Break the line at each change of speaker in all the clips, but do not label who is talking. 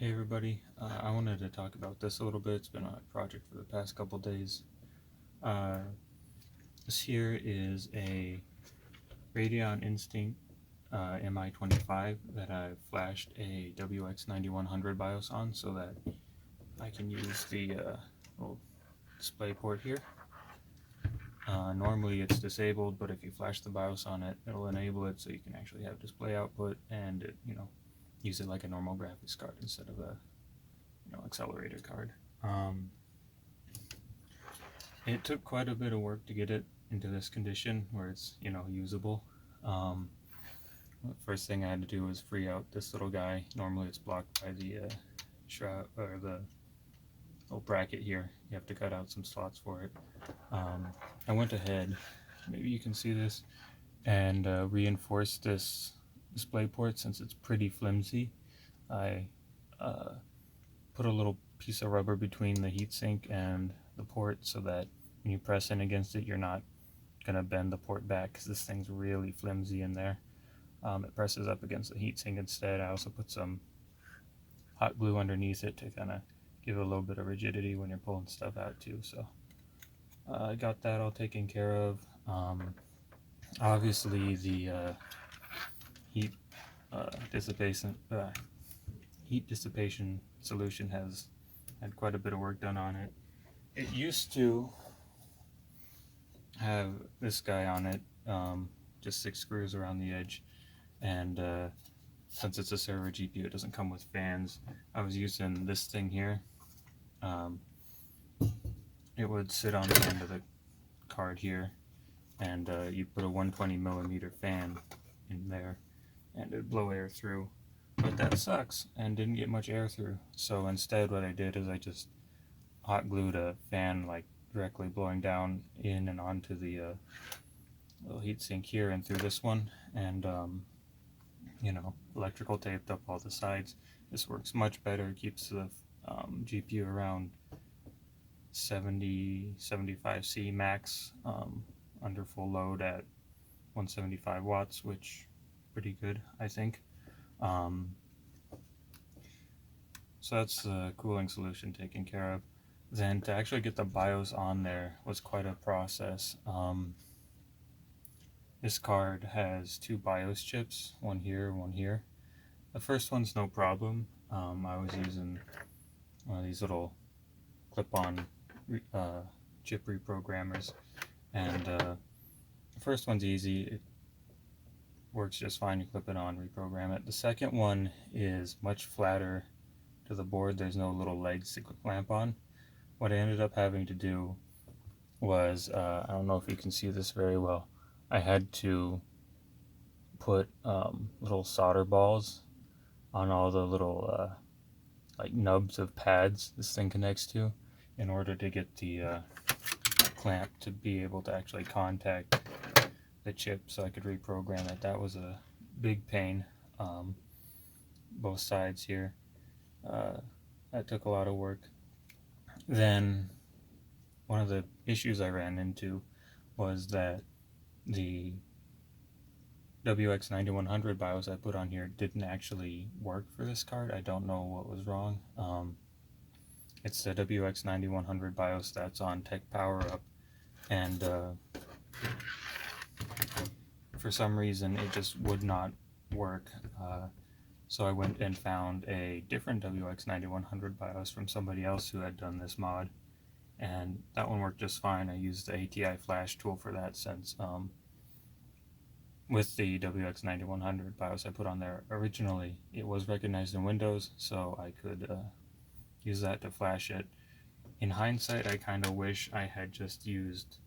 Hey everybody, I wanted to talk about this a little bit. It's been a project for the past couple days. Uh, this here is a Radeon Instinct MI25 that I've flashed a wx9100 BIOS on so that I can use the little display port here. Normally it's disabled, but if you flash the BIOS on it, it'll enable it so you can actually have display output and use it like a normal graphics card instead of a accelerator card. It took quite a bit of work to get it into this condition where it's usable. First thing I had to do was free out this little guy. Normally it's blocked by the shroud or the little bracket here. You have to cut out some slots for it. I went ahead, maybe you can see this, and reinforced this display port since it's pretty flimsy. I put a little piece of rubber between the heatsink and the port so that when you press in against it, you're not going to bend the port back because this thing's really flimsy in there. It presses up against the heatsink instead. I also put some hot glue underneath it to kind of give it a little bit of rigidity when you're pulling stuff out too. So I got that all taken care of. Obviously the heat dissipation solution has had quite a bit of work done on it. It used to have this guy on it, just 6 screws around the edge, and since it's a server GPU, it doesn't come with fans. I was using this thing here. It would sit on the end of the card here, and you put a 120mm fan in there and it'd blow air through, but that sucks and didn't get much air through. So instead what I did is I just hot glued a fan like directly blowing down in and onto the little heatsink here and through this one, and electrical taped up all the sides. This works much better, keeps the GPU around 75 C max under full load at 175 watts, which pretty good, I think. So that's the cooling solution taken care of. Then to actually get the BIOS on there was quite a process. This card has 2 BIOS chips, one here, one here. The first one's no problem. I was using one of these little clip-on chip reprogrammers, and the first one's easy. It works just fine. You clip it on, reprogram it. The second one is much flatter to the board. There's no little legs to clamp on. What I ended up having to do was, I don't know if you can see this very well, I had to put little solder balls on all the little like nubs of pads this thing connects to in order to get the clamp to be able to actually contact the chip so I could reprogram it. That was a big pain, both sides here. That took a lot of work. Then one of the issues I ran into was that the wx9100 BIOS I put on here didn't actually work for this card. I don't know what was wrong. It's the wx9100 BIOS that's on Tech Power Up, and for some reason it just would not work. So I went and found a different wx9100 BIOS from somebody else who had done this mod, and that one worked just fine. I used the ATI flash tool for that, since with the wx9100 BIOS I put on there originally, it was recognized in Windows, so I could use that to flash it. In hindsight, I kind of wish I had just used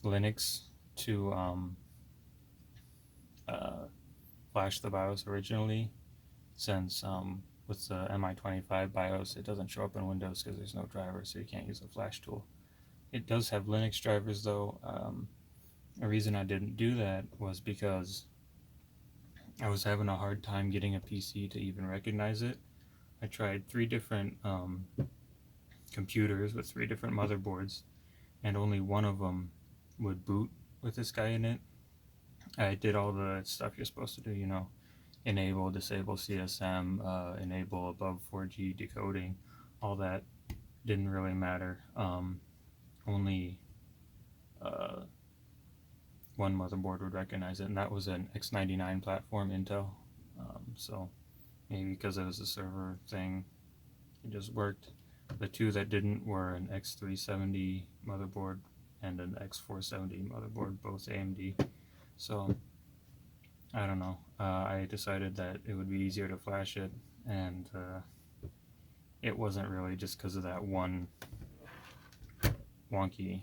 Linux to flash the BIOS originally, since with the MI25 BIOS it doesn't show up in Windows because there's no driver, so you can't use the flash tool. It does have Linux drivers though. The reason I didn't do that was because I was having a hard time getting a PC to even recognize it. I tried 3 different computers with 3 different motherboards, and only one of them would boot with this guy in it. I did all the stuff you're supposed to do, enable, disable CSM, enable above 4G decoding, all that didn't really matter. Only one motherboard would recognize it, and that was an X99 platform Intel. So maybe because it was a server thing, it just worked. The two that didn't were an X370 motherboard and an X470 motherboard, both AMD. So I don't know. I decided that it would be easier to flash it, and it wasn't really, just because of that one wonky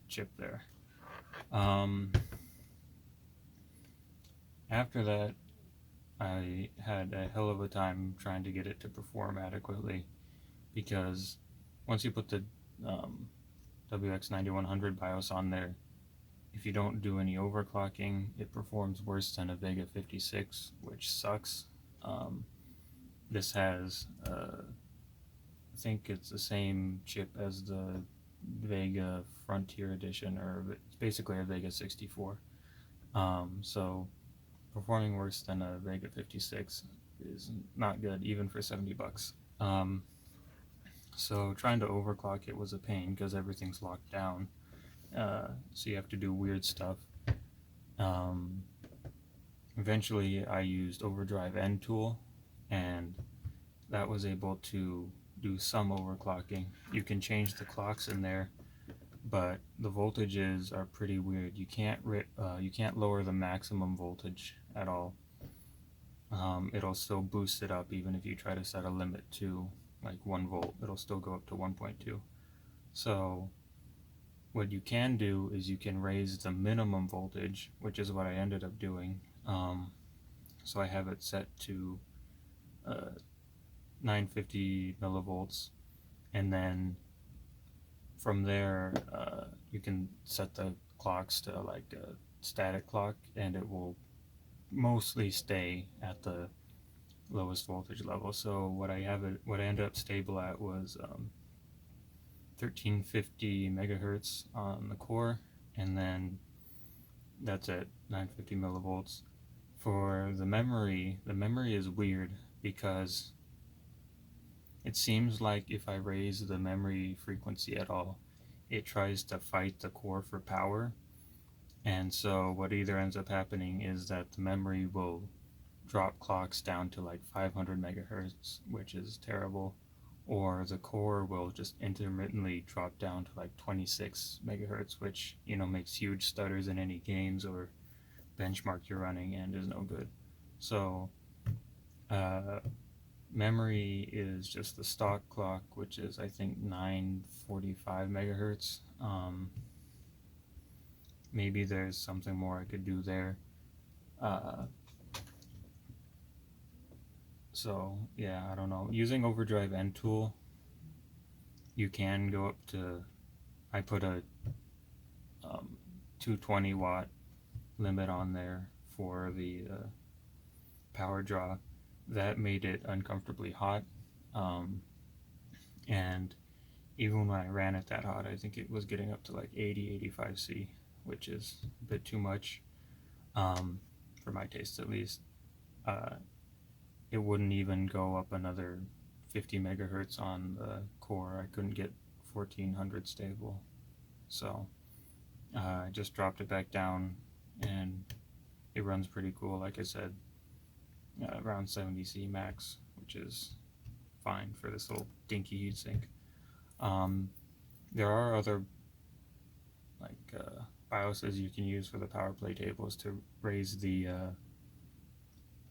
chip there. After that, I had a hell of a time trying to get it to perform adequately, because once you put the wx9100 BIOS on there, if you don't do any overclocking, it performs worse than a Vega 56, which sucks. This has, I think it's the same chip as the Vega Frontier Edition, or it's basically a Vega 64. So performing worse than a Vega 56 is not good, even for 70 bucks. So trying to overclock it was a pain because everything's locked down. So you have to do weird stuff. Eventually I used Overdrive End Tool, and that was able to do some overclocking. You can change the clocks in there, but the voltages are pretty weird. You can't lower the maximum voltage at all. It'll still boost it up even if you try to set a limit to like 1 volt. It'll still go up to 1.2. So what you can do is you can raise the minimum voltage, which is what I ended up doing. So I have it set to 950 millivolts, and then from there you can set the clocks to like a static clock, and it will mostly stay at the lowest voltage level. So what I ended up stable at was 1350 megahertz on the core, and then that's at 950 millivolts. For the memory is weird because it seems like if I raise the memory frequency at all, it tries to fight the core for power. And so what either ends up happening is that the memory will drop clocks down to like 500 megahertz, which is terrible, or the core will just intermittently drop down to like 26 megahertz, which, you know, makes huge stutters in any games or benchmark you're running and is no good. So memory is just the stock clock, which is I think 945 megahertz. Maybe there's something more I could do there. So yeah, I don't know. Using Overdrive End Tool, you can go up to, I put a 220 watt limit on there for the power draw. That made it uncomfortably hot, and even when I ran it that hot, I think it was getting up to like 80-85 C, which is a bit too much for my taste at least. It wouldn't even go up another 50 megahertz on the core. I couldn't get 1400 stable, so I just dropped it back down, and it runs pretty cool. Like I said, around 70 C max, which is fine for this little dinky heatsink. There are other like BIOSes you can use for the power play tables to raise the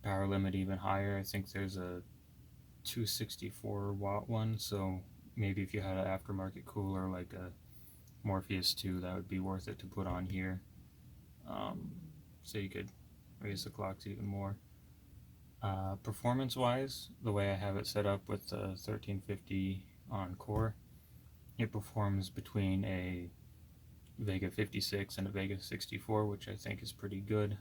power limit even higher. I think there's a 264 watt one, so maybe if you had an aftermarket cooler like a Morpheus 2, that would be worth it to put on here, so you could raise the clocks even more. Performance wise, the way I have it set up with the 1350 on core, it performs between a Vega 56 and a Vega 64, which I think is pretty good.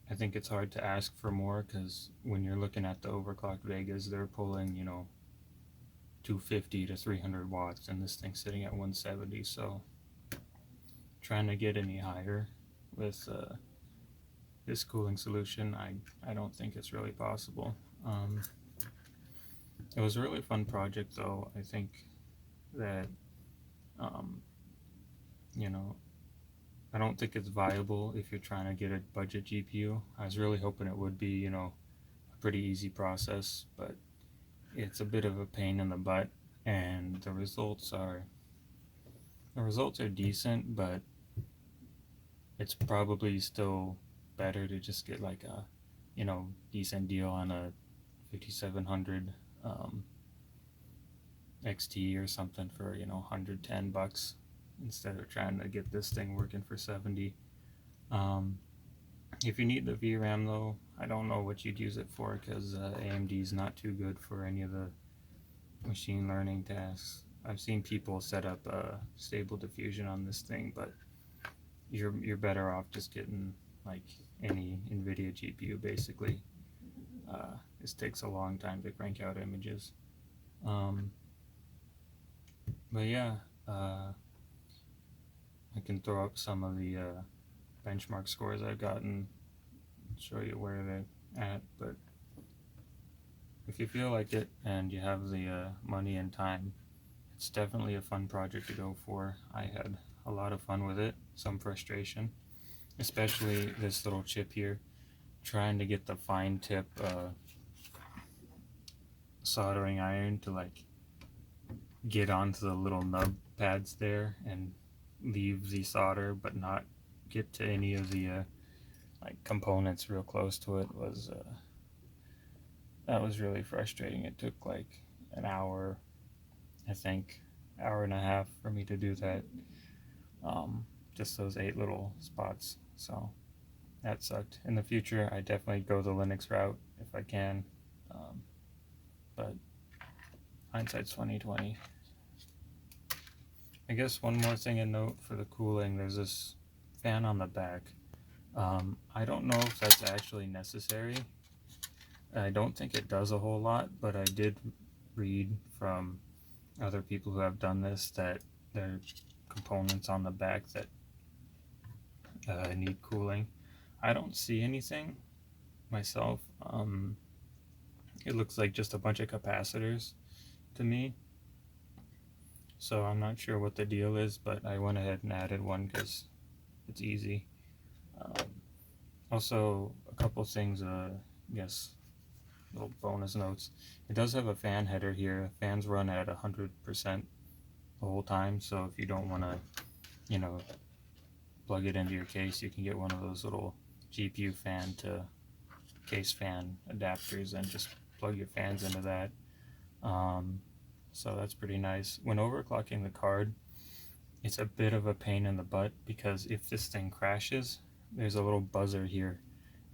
I think it's hard to ask for more, because when you're looking at the overclocked Vegas, they're pulling, 250 to 300 watts, and this thing's sitting at 170, so trying to get any higher with this cooling solution, I don't think it's really possible. It was a really fun project though. I think that, you know, I don't think it's viable if you're trying to get a budget GPU. I was really hoping it would be, a pretty easy process, but it's a bit of a pain in the butt, and the results are decent, but it's probably still better to just get like a, decent deal on a 5700 XT or something for, $110 instead of trying to get this thing working for 70. If you need the VRAM though, I don't know what you'd use it for, because AMD is not too good for any of the machine learning tasks. I've seen people set up stable diffusion on this thing, but you're better off just getting like any NVIDIA GPU basically. This takes a long time to crank out images. But yeah, I can throw up some of the benchmark scores I've gotten, show you where they're at. But if you feel like it and you have the money and time, it's definitely a fun project to go for. I had a lot of fun with it, some frustration, especially this little chip here, trying to get the fine tip soldering iron to like get onto the little nub pads there and leave the solder but not get to any of the like components real close to it was that was really frustrating. It took like an hour, I think, hour and a half for me to do that. Just those 8 little spots, so that sucked. In the future I definitely go the Linux route if I can, but hindsight's 20/20. I guess one more thing to note for the cooling, there's this fan on the back. I don't know if that's actually necessary. I don't think it does a whole lot, but I did read from other people who have done this that there are components on the back that need cooling. I don't see anything myself. It looks like just a bunch of capacitors to me, so I'm not sure what the deal is, but I went ahead and added one because it's easy. Also, a couple things, yes, little bonus notes. It does have a fan header here. Fans run at 100% the whole time, so if you don't want to, plug it into your case, you can get one of those little GPU fan to case fan adapters and just plug your fans into that. So that's pretty nice. When overclocking the card, it's a bit of a pain in the butt, because if this thing crashes, there's a little buzzer here,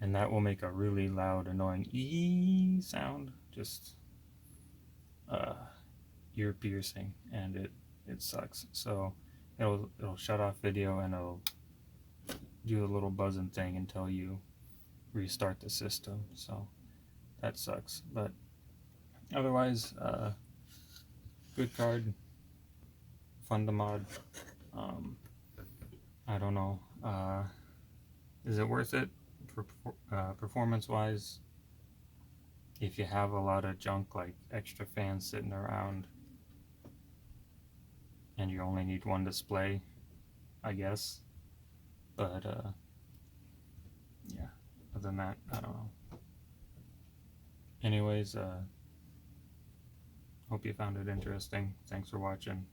and that will make a really loud, annoying ee sound, just ear piercing, and it sucks. So it'll shut off video and it'll do a little buzzing thing until you restart the system. So that sucks, but otherwise, good card, fun to mod. I don't know. Is it worth it for performance wise? If you have a lot of junk like extra fans sitting around and you only need one display, I guess. But yeah, other than that, I don't know. Anyways, hope you found it interesting. Thanks for watching.